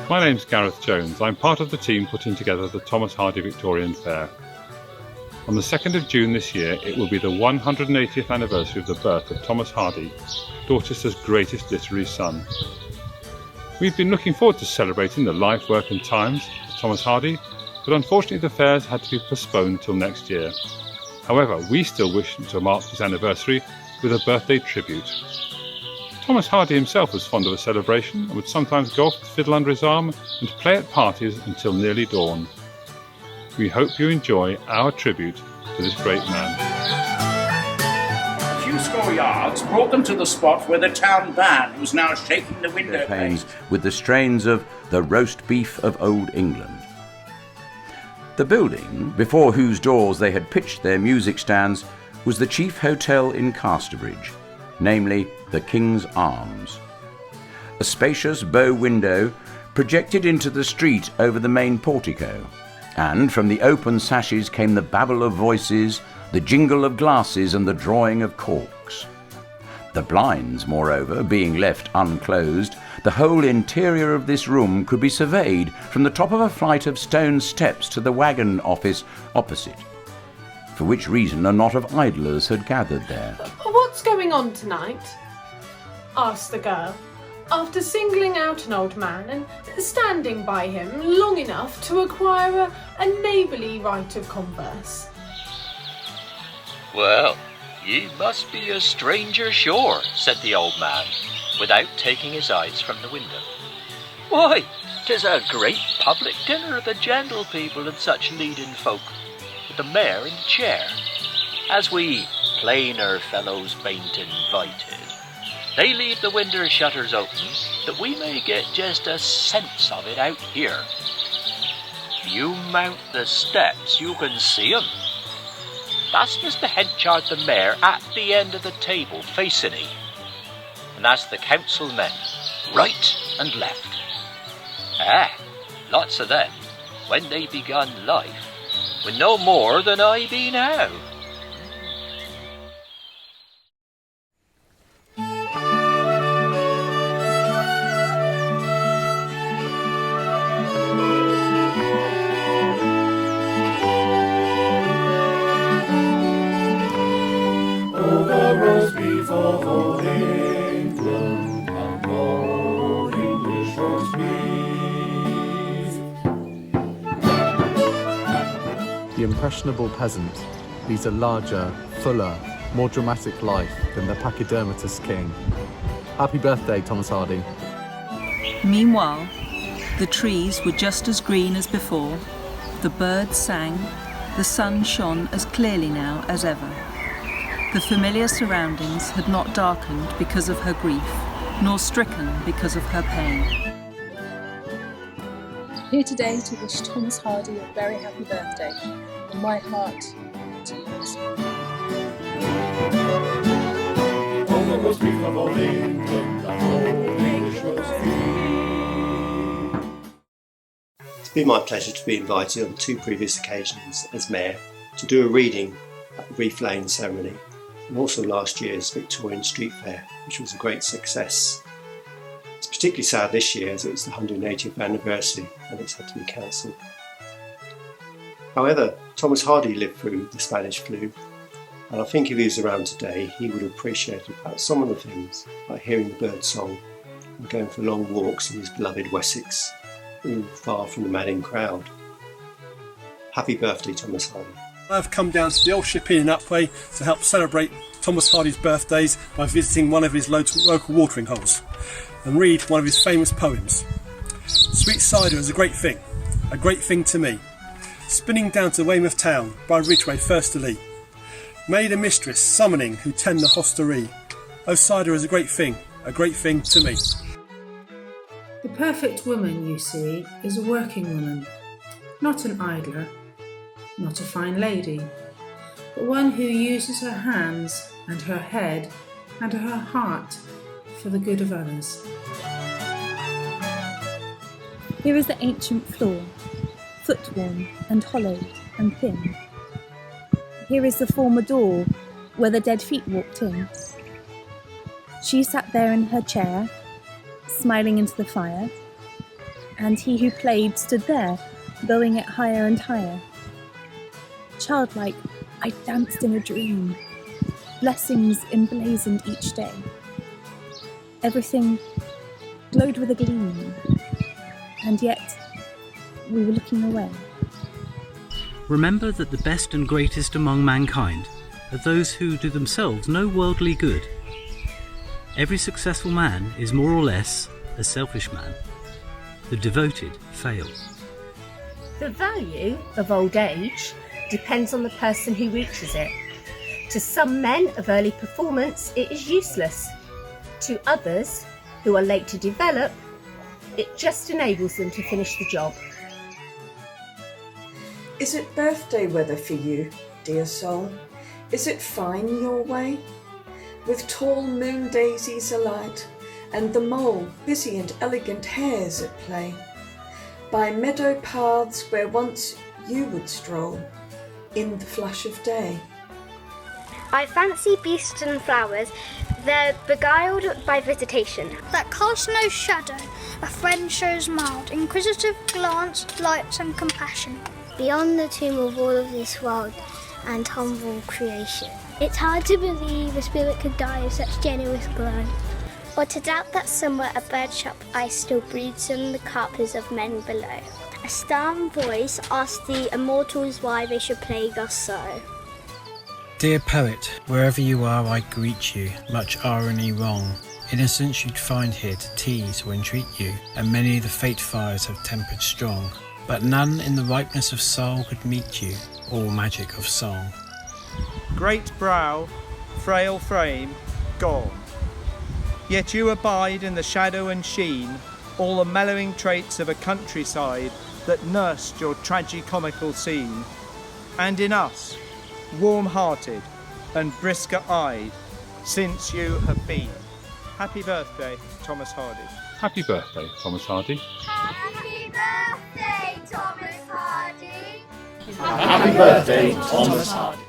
My name's Gareth Jones. I'm part of the team putting together the Thomas Hardy Victorian Fair. On the 2nd of June this year, it will be the 180th anniversary of the birth of Thomas Hardy, Dorchester's greatest literary son. We've been looking forward to celebrating the life, work and times of Thomas Hardy, but unfortunately the fairs had to be postponed till next year. However, we still wish to mark this anniversary with a birthday tribute. Thomas Hardy himself was fond of a celebration and would sometimes go off with the fiddle under his arm and play at parties until nearly dawn. We hope you enjoy our tribute to this great man. A few score yards brought them to the spot where the town band was now shaking the window panes with the strains of the roast beef of old England. The building, before whose doors they had pitched their music stands, was the chief hotel in Casterbridge, namely the King's Arms. A spacious bow window projected into the street over the main portico, and from the open sashes came the babble of voices, the jingle of glasses and the drawing of corks. The blinds, moreover, being left unclosed, the whole interior of this room could be surveyed from the top of a flight of stone steps to the wagon office opposite, for which reason a knot of idlers had gathered there. "What's going on tonight?" asked the girl, after singling out an old man and standing by him long enough to acquire a neighbourly right of converse. "Well, ye must be a stranger sure," said the old man, without taking his eyes from the window. "Why, 'tis a great public dinner of the gentle people and such leading folk, with the mayor in the chair, as we plainer fellows bain't invited. They leave the window shutters open, that we may get just a sense of it out here. If you mount the steps, you can see 'em. That's Mr. Henchard the mayor at the end of the table, facing ye. And that's the council men, right and left. Lots of them, when they begun life, were no more than I be now." The impressionable peasant leads a larger, fuller, more dramatic life than the pachydermatous king. Happy birthday, Thomas Hardy. Meanwhile, the trees were just as green as before, the birds sang, the sun shone as clearly now as ever. The familiar surroundings had not darkened because of her grief, nor stricken because of her pain. Here today to wish Thomas Hardy a very happy birthday, and my heart to yours. All the roast beef of old England, and old English roast beef. It's been my pleasure to be invited on 2 previous occasions as Mayor to do a reading at the Reef Lane ceremony, and also last year's Victorian Street Fair, which was a great success. It's particularly sad this year as it was the 180th anniversary and it's had to be cancelled. However, Thomas Hardy lived through the Spanish flu, and I think if he was around today he would have appreciated perhaps some of the things, like hearing the bird song and going for long walks in his beloved Wessex, far from the madding crowd. Happy birthday, Thomas Hardy. I've come down to the Old Ship Inn in Upway to help celebrate Thomas Hardy's birthdays by visiting one of his local watering holes and read one of his famous poems. "Sweet cider is a great thing to me, spinning down to Weymouth town by Ridgeway first to Lee. Maid and mistress summoning who tend the hostelry. Oh, cider is a great thing to me." The perfect woman, you see, is a working woman, not an idler, not a fine lady, but one who uses her hands and her head and her heart for the good of others. Here is the ancient floor, foot-worn and hollowed and thin. Here is the former door where the dead feet walked in. She sat there in her chair, smiling into the fire, and he who played stood there, bowing it higher and higher. Childlike, I danced in a dream, blessings emblazoned each day. Everything glowed with a gleam, and yet we were looking away. Remember that the best and greatest among mankind are those who do themselves no worldly good. Every successful man is more or less a selfish man. The devoted fail. The value of old age depends on the person who reaches it. To some men of early performance, it is useless. To others, who are late to develop, it just enables them to finish the job. Is it birthday weather for you, dear soul? Is it fine your way? With tall moon daisies alight, and the mole busy and elegant hares at play, by meadow paths where once you would stroll, in the flush of day. I fancy beasts and flowers, they're beguiled by visitation. That casts no shadow, a friend shows mild, inquisitive glance, lights and compassion. Beyond the tomb of all of this world and humble creation, it's hard to believe a spirit could die of such generous glow, or to doubt that somewhere a bird-sharp eye still breathes in the carpers of men below. A stern voice asks the immortals why they should plague us so. Dear poet, wherever you are I greet you, much irony wrong. Innocence you'd find here to tease or entreat you, and many the fate fires have tempered strong. But none in the ripeness of soul could meet you, all magic of song. Great brow, frail frame, gone. Yet you abide in the shadow and sheen, all the mellowing traits of a countryside that nursed your tragicomical scene. And in us, warm-hearted and brisker-eyed, since you have been. Happy birthday, Thomas Hardy. Happy birthday, Thomas Hardy. Happy birthday, Thomas Hardy! Happy birthday, Thomas Hardy.